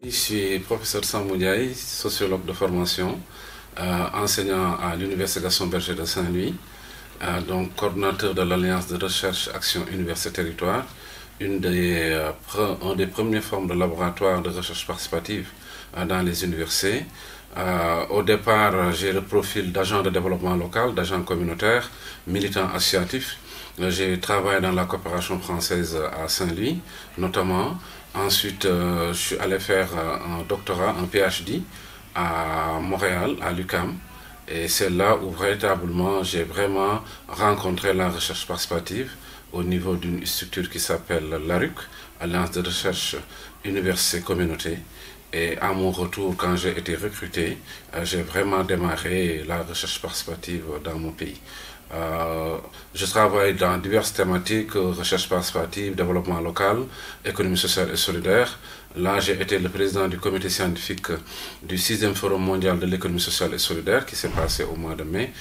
Je suis professeur Sambou Ndiaye, sociologue de formation, enseignant à l'Université Gaston Berger de Saint-Louis, donc coordonnateur de l'Alliance de recherche Action Université Territoire, un des premières formes de laboratoire de recherche participative dans les universités. Au départ, j'ai le profil d'agent de développement local, d'agent communautaire, militant associatif. J'ai travaillé dans la coopération française à Saint-Louis, notamment. Ensuite, je suis allé faire un doctorat, un PhD à Montréal, à l'UQAM. Et c'est là où véritablement j'ai vraiment rencontré la recherche participative au niveau d'une structure qui s'appelle l'ARUC, Alliance de recherche Université Communauté. Et à mon retour, quand j'ai été recruté, j'ai vraiment démarré la recherche participative dans mon pays. Je travaille dans diverses thématiques, recherche participative, développement local, économie sociale et solidaire. Là, j'ai été le président du comité scientifique du 6e Forum mondial de l'économie sociale et solidaire qui s'est passé au mois de mai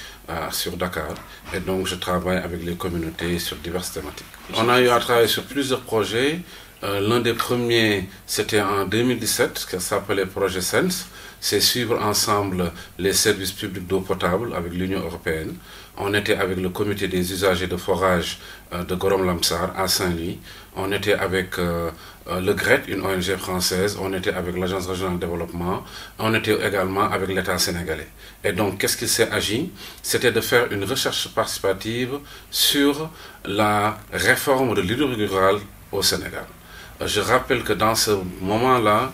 sur Dakar. Et donc, je travaille avec les communautés sur diverses thématiques. On a eu à travailler sur plusieurs projets. L'un des premiers, c'était en 2017, qui s'appelait Projet SENS. C'est suivre ensemble les services publics d'eau potable avec l'Union européenne. On était avec le comité des usagers de forage de Gorom Lamsar à Saint-Louis. On était avec le GRET, une ONG française. On était avec l'Agence régionale de développement. On était également avec l'État sénégalais. Et donc, qu'est-ce qu'il s'est agi? C'était de faire une recherche participative sur la réforme de l'hydraulique rurale au Sénégal. Je rappelle que dans ce moment-là,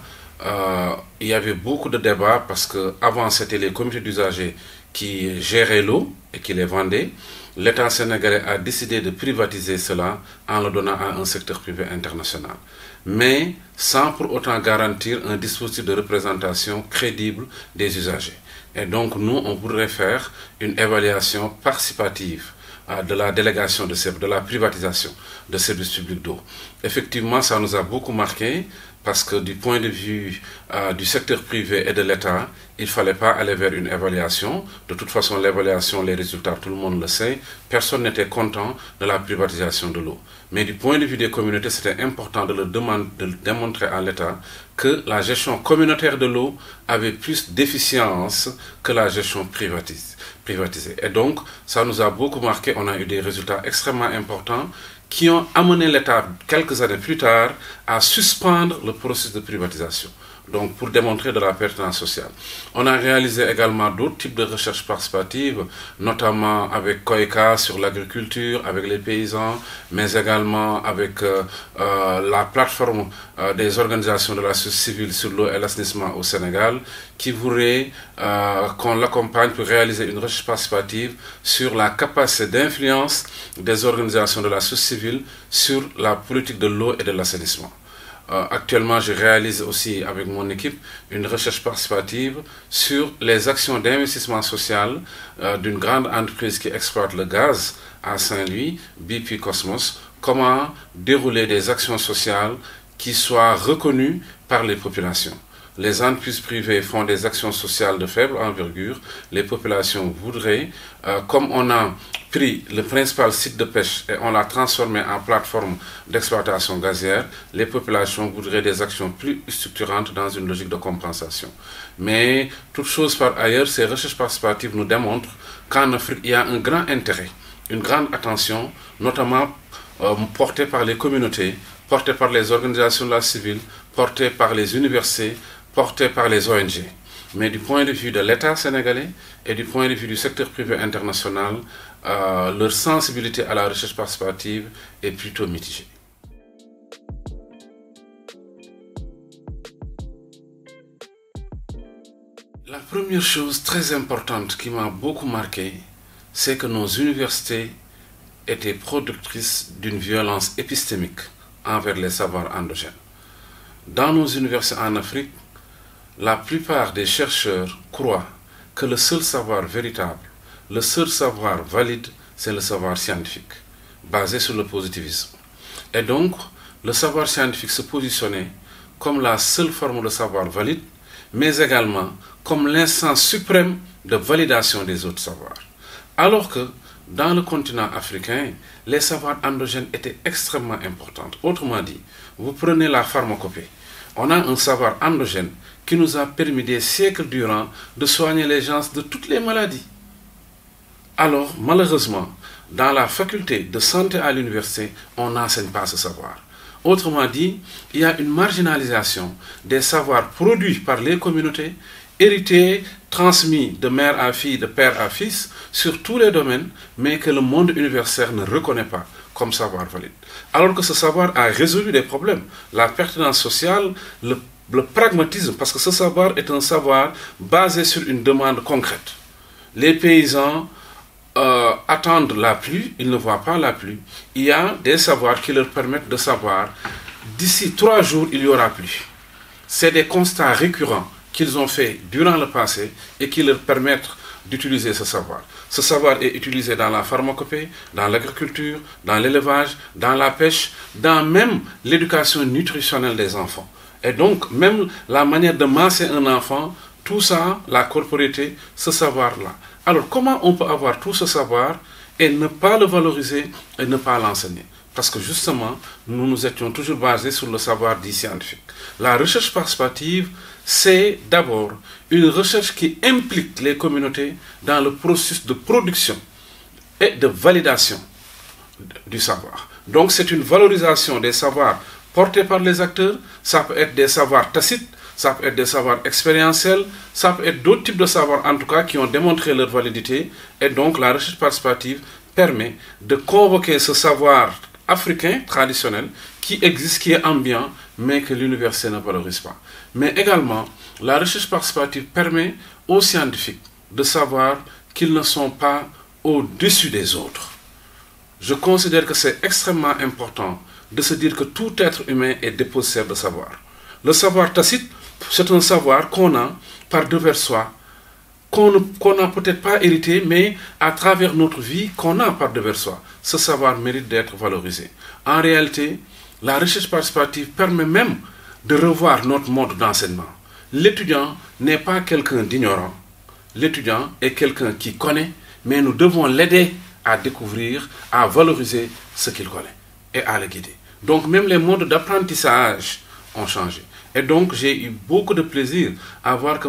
il y avait beaucoup de débats parce qu'avant c'était les comités d'usagers qui géraient l'eau et qui les vendaient. L'État sénégalais a décidé de privatiser cela en le donnant à un secteur privé international, mais sans pour autant garantir un dispositif de représentation crédible des usagers. Et donc nous, on voudrait faire une évaluation participative de la délégation de la privatisation de services publics d'eau. Effectivement, ça nous a beaucoup marqué parce que du point de vue du secteur privé et de l'État, il ne fallait pas aller vers une évaluation. De toute façon, l'évaluation, les résultats, tout le monde le sait. Personne n'était content de la privatisation de l'eau. Mais du point de vue des communautés, c'était important de démontrer à l'État que la gestion communautaire de l'eau avait plus d'efficience que la gestion privatisée. Et donc, ça nous a beaucoup marqué. On a eu des résultats extrêmement importants qui ont amené l'État, quelques années plus tard, à suspendre le processus de privatisation. Donc, pour démontrer de la pertinence sociale. On a réalisé également d'autres types de recherches participatives, notamment avec COICA sur l'agriculture, avec les paysans, mais également avec la plateforme des organisations de la société civile sur l'eau et l'assainissement au Sénégal, qui voudrait qu'on l'accompagne pour réaliser une recherche participative sur la capacité d'influence des organisations de la société civile sur la politique de l'eau et de l'assainissement. Actuellement, je réalise aussi avec mon équipe une recherche participative sur les actions d'investissement social d'une grande entreprise qui exploite le gaz à Saint-Louis, BP Cosmos. Comment dérouler des actions sociales qui soient reconnues par les populations. Les entreprises privées font des actions sociales de faible envergure. Les populations voudraient, comme on a pris le principal site de pêche et on l'a transformé en plateforme d'exploitation gazière, les populations voudraient des actions plus structurantes dans une logique de compensation. Mais, toute chose par ailleurs, ces recherches participatives nous démontrent qu'en Afrique, il y a un grand intérêt, une grande attention, notamment portée par les communautés, portée par les organisations de la civile, portée par les universités, portée par les ONG. Mais du point de vue de l'État sénégalais et du point de vue du secteur privé international, leur sensibilité à la recherche participative est plutôt mitigée. La première chose très importante qui m'a beaucoup marqué, c'est que nos universités étaient productrices d'une violence épistémique envers les savoirs endogènes. Dans nos universités en Afrique, la plupart des chercheurs croient que le seul savoir véritable, le seul savoir valide, c'est le savoir scientifique, basé sur le positivisme. Et donc, le savoir scientifique se positionnait comme la seule forme de savoir valide, mais également comme l'instance suprême de validation des autres savoirs. Alors que, dans le continent africain, les savoirs endogènes étaient extrêmement importants. Autrement dit, vous prenez la pharmacopée. On a un savoir endogène qui nous a permis des siècles durant de soigner les gens de toutes les maladies. Alors, malheureusement, dans la faculté de santé à l'université, on n'enseigne pas ce savoir. Autrement dit, il y a une marginalisation des savoirs produits par les communautés, hérités, transmis de mère à fille, de père à fils, sur tous les domaines, mais que le monde universitaire ne reconnaît pas comme savoir valide. Alors que ce savoir a résolu des problèmes, la pertinence sociale, le pragmatisme, parce que ce savoir est un savoir basé sur une demande concrète. Les paysans attendent la pluie, ils ne voient pas la pluie. Il y a des savoirs qui leur permettent de savoir d'ici 3 jours il y aura pluie. C'est des constats récurrents qu'ils ont fait durant le passé et qui leur permettent d'utiliser ce savoir. Ce savoir est utilisé dans la pharmacopée, dans l'agriculture, dans l'élevage, dans la pêche, dans même l'éducation nutritionnelle des enfants. Et donc, même la manière de masser un enfant, tout ça, la corporéité, ce savoir-là. Alors, comment on peut avoir tout ce savoir et ne pas le valoriser et ne pas l'enseigner? Parce que justement, nous étions toujours basés sur le savoir dit scientifique. La recherche participative, c'est d'abord une recherche qui implique les communautés dans le processus de production et de validation du savoir. Donc, c'est une valorisation des savoirs portés par les acteurs. Ça peut être des savoirs tacites, ça peut être des savoirs expérientiels, ça peut être d'autres types de savoirs en tout cas qui ont démontré leur validité. Et donc la recherche participative permet de convoquer ce savoir africain traditionnel qui existe, qui est ambiant, mais que l'université ne valorise pas. Mais également, la recherche participative permet aux scientifiques de savoir qu'ils ne sont pas au-dessus des autres. Je considère que c'est extrêmement important de se dire que tout être humain est dépositaire de savoir. Le savoir tacite, c'est un savoir qu'on a par devers soi, qu'on n'a peut-être pas hérité, mais à travers notre vie, qu'on a par devers soi. Ce savoir mérite d'être valorisé. En réalité, la recherche participative permet même de revoir notre mode d'enseignement. L'étudiant n'est pas quelqu'un d'ignorant. L'étudiant est quelqu'un qui connaît, mais nous devons l'aider à découvrir, à valoriser ce qu'il connaît et à le guider. Donc même les modes d'apprentissage ont changé. Et donc j'ai eu beaucoup de plaisir à voir que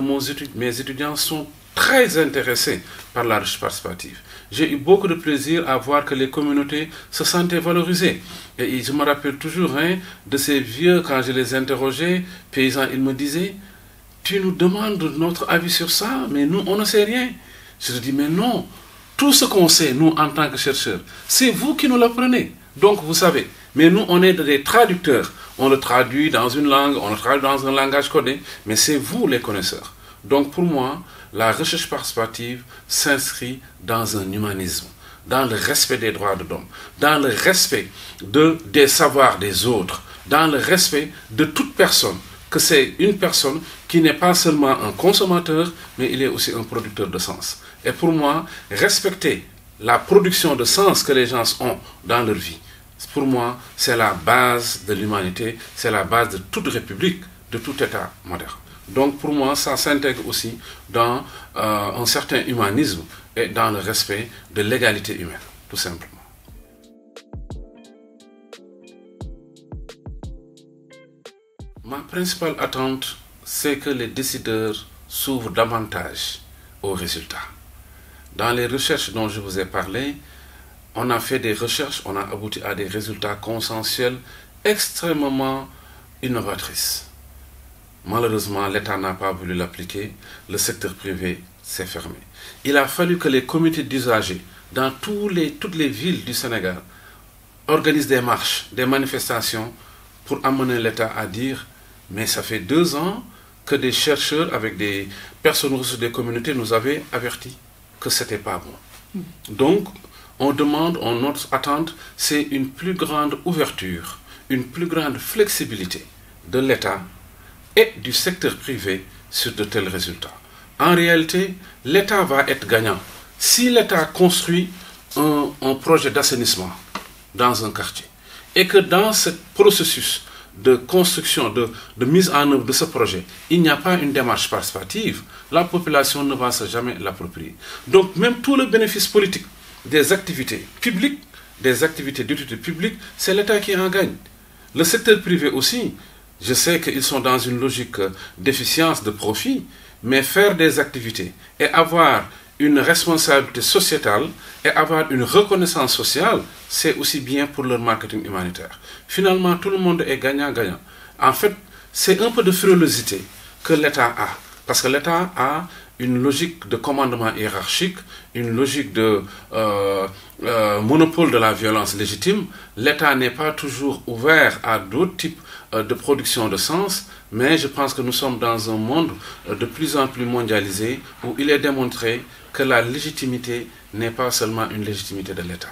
mes étudiants sont très intéressés par la recherche participative. J'ai eu beaucoup de plaisir à voir que les communautés se sentaient valorisées. Et je me rappelle toujours de ces vieux, quand je les interrogeais, paysans, ils me disaient, tu nous demandes notre avis sur ça, mais nous, on ne sait rien. Je leur dis, mais non, tout ce qu'on sait, nous, en tant que chercheurs, c'est vous qui nous l'apprenez. Donc, vous savez, mais nous, on est des traducteurs. On le traduit dans une langue, on le traduit dans un langage codé, mais c'est vous les connaisseurs. Donc, pour moi, la recherche participative s'inscrit dans un humanisme, dans le respect des droits de l'homme, dans le respect des savoirs des autres, dans le respect de toute personne, que c'est une personne qui n'est pas seulement un consommateur, mais il est aussi un producteur de sens. Et pour moi, respecter la production de sens que les gens ont dans leur vie, pour moi, c'est la base de l'humanité, c'est la base de toute république, de tout État moderne. Donc pour moi, ça s'intègre aussi dans un certain humanisme et dans le respect de l'égalité humaine, tout simplement. Ma principale attente, c'est que les décideurs s'ouvrent davantage aux résultats. Dans les recherches dont je vous ai parlé, on a fait des recherches, on a abouti à des résultats consensuels extrêmement innovatrices. Malheureusement, l'État n'a pas voulu l'appliquer, le secteur privé s'est fermé. Il a fallu que les comités d'usagers dans toutes les villes du Sénégal organisent des marches, des manifestations pour amener l'État à dire « mais ça fait 2 ans que des chercheurs avec des personnes ressources des communautés nous avaient averti que ce n'était pas bon ». Donc, on demande, notre attente, c'est une plus grande ouverture, une plus grande flexibilité de l'État et du secteur privé sur de tels résultats. En réalité, l'État va être gagnant. Si l'État construit un projet d'assainissement dans un quartier et que dans ce processus de construction, de mise en œuvre de ce projet, il n'y a pas une démarche participative, la population ne va jamais l'approprier. Donc même tout le bénéfice politique des activités publiques, des activités d'utilité publique, c'est l'État qui en gagne. Le secteur privé aussi Je sais qu'ils sont dans une logique d'efficience, de profit, mais faire des activités et avoir une responsabilité sociétale et avoir une reconnaissance sociale, c'est aussi bien pour leur marketing humanitaire. Finalement, tout le monde est gagnant-gagnant. En fait, c'est un peu de frilosité que l'État a. Parce que l'État a une logique de commandement hiérarchique, une logique de monopole de la violence légitime. L'État n'est pas toujours ouvert à d'autres types de production de sens, mais je pense que nous sommes dans un monde de plus en plus mondialisé où il est démontré que la légitimité n'est pas seulement une légitimité de l'État.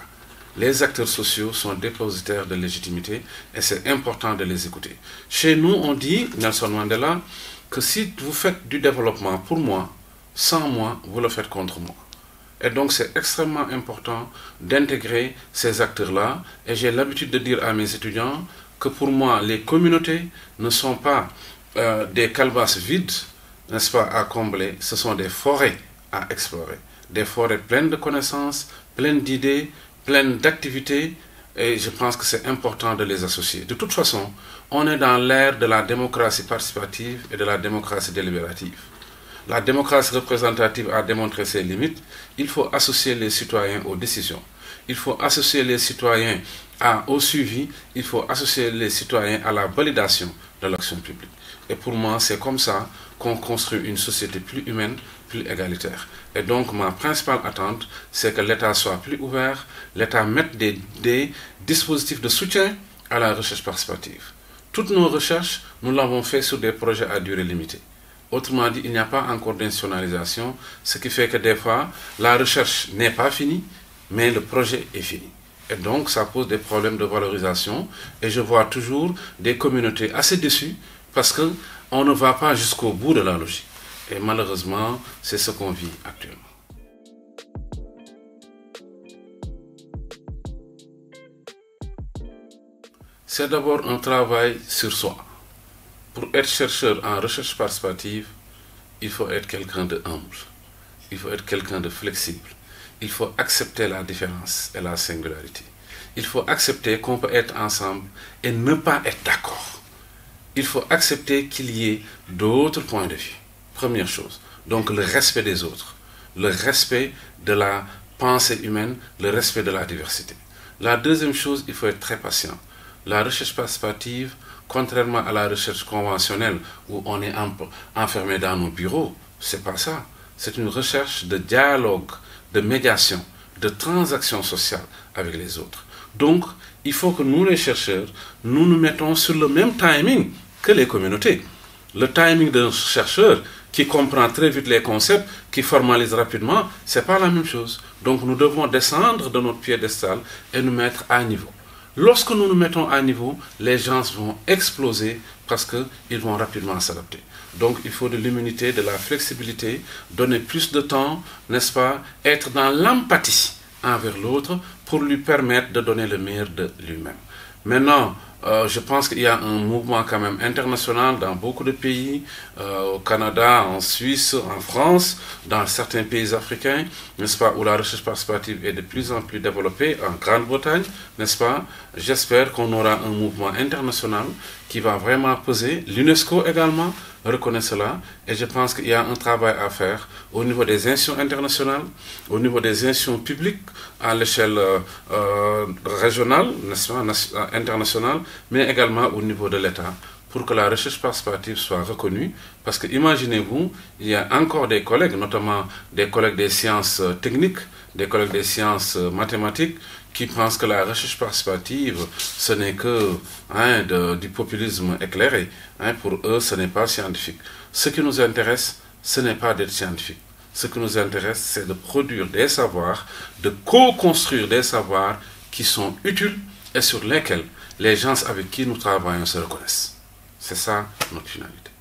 Les acteurs sociaux sont dépositaires de légitimité et c'est important de les écouter. Chez nous, on dit, Nelson Mandela, que si vous faites du développement pour moi, sans moi, vous le faites contre moi. Et donc c'est extrêmement important d'intégrer ces acteurs-là. Et j'ai l'habitude de dire à mes étudiants que pour moi, les communautés ne sont pas des calebasses vides, n'est-ce pas, à combler, ce sont des forêts à explorer. Des forêts pleines de connaissances, pleines d'idées, pleines d'activités, et je pense que c'est important de les associer. De toute façon, on est dans l'ère de la démocratie participative et de la démocratie délibérative. La démocratie représentative a démontré ses limites. Il faut associer les citoyens aux décisions. Il faut associer les citoyens au suivi. Il faut associer les citoyens à la validation de l'action publique. Et pour moi, c'est comme ça qu'on construit une société plus humaine, plus égalitaire. Et donc, ma principale attente, c'est que l'État soit plus ouvert, l'État mette des dispositifs de soutien à la recherche participative. Toutes nos recherches, nous l'avons fait sur des projets à durée limitée. Autrement dit, il n'y a pas encore d'institutionnalisation, ce qui fait que des fois, la recherche n'est pas finie, mais le projet est fini. Et donc, ça pose des problèmes de valorisation. Et je vois toujours des communautés assez déçues parce qu'on ne va pas jusqu'au bout de la logique. Et malheureusement, c'est ce qu'on vit actuellement. C'est d'abord un travail sur soi. Pour être chercheur en recherche participative, il faut être quelqu'un de humble. Il faut être quelqu'un de flexible. Il faut accepter la différence et la singularité. Il faut accepter qu'on peut être ensemble et ne pas être d'accord. Il faut accepter qu'il y ait d'autres points de vue. Première chose. Donc le respect des autres. Le respect de la pensée humaine, le respect de la diversité. La deuxième chose, il faut être très patient. La recherche participative, contrairement à la recherche conventionnelle où on est enfermé dans nos bureaux, c'est pas ça. C'est une recherche de dialogue, de médiation, de transaction sociale avec les autres. Donc, il faut que nous, les chercheurs, nous nous mettons sur le même timing que les communautés. Le timing d'un chercheur qui comprend très vite les concepts, qui formalise rapidement, ce n'est pas la même chose. Donc, nous devons descendre de notre piédestal et nous mettre à niveau. Lorsque nous nous mettons à niveau, les gens vont exploser parce qu'ils vont rapidement s'adapter. Donc il faut de l'humilité, de la flexibilité, donner plus de temps, n'est-ce pas, être dans l'empathie envers l'autre pour lui permettre de donner le meilleur de lui-même. Maintenant, je pense qu'il y a un mouvement quand même international dans beaucoup de pays, au Canada, en Suisse, en France, dans certains pays africains, n'est-ce pas, où la recherche participative est de plus en plus développée, en Grande-Bretagne, n'est-ce pas. J'espère qu'on aura un mouvement international qui va vraiment peser. L'UNESCO également reconnaît cela et je pense qu'il y a un travail à faire au niveau des institutions internationales, au niveau des institutions publiques à l'échelle régionale, n'est-ce pas, internationale, mais également au niveau de l'État pour que la recherche participative soit reconnue. Parce que imaginez-vous, il y a encore des collègues, notamment des collègues des sciences techniques, des collègues des sciences mathématiques, qui pensent que la recherche participative, ce n'est que du populisme éclairé. Pour eux, ce n'est pas scientifique. Ce qui nous intéresse, ce n'est pas d'être scientifique. Ce qui nous intéresse, c'est de produire des savoirs, de co-construire des savoirs qui sont utiles et sur lesquels les gens avec qui nous travaillons se reconnaissent. C'est ça notre finalité.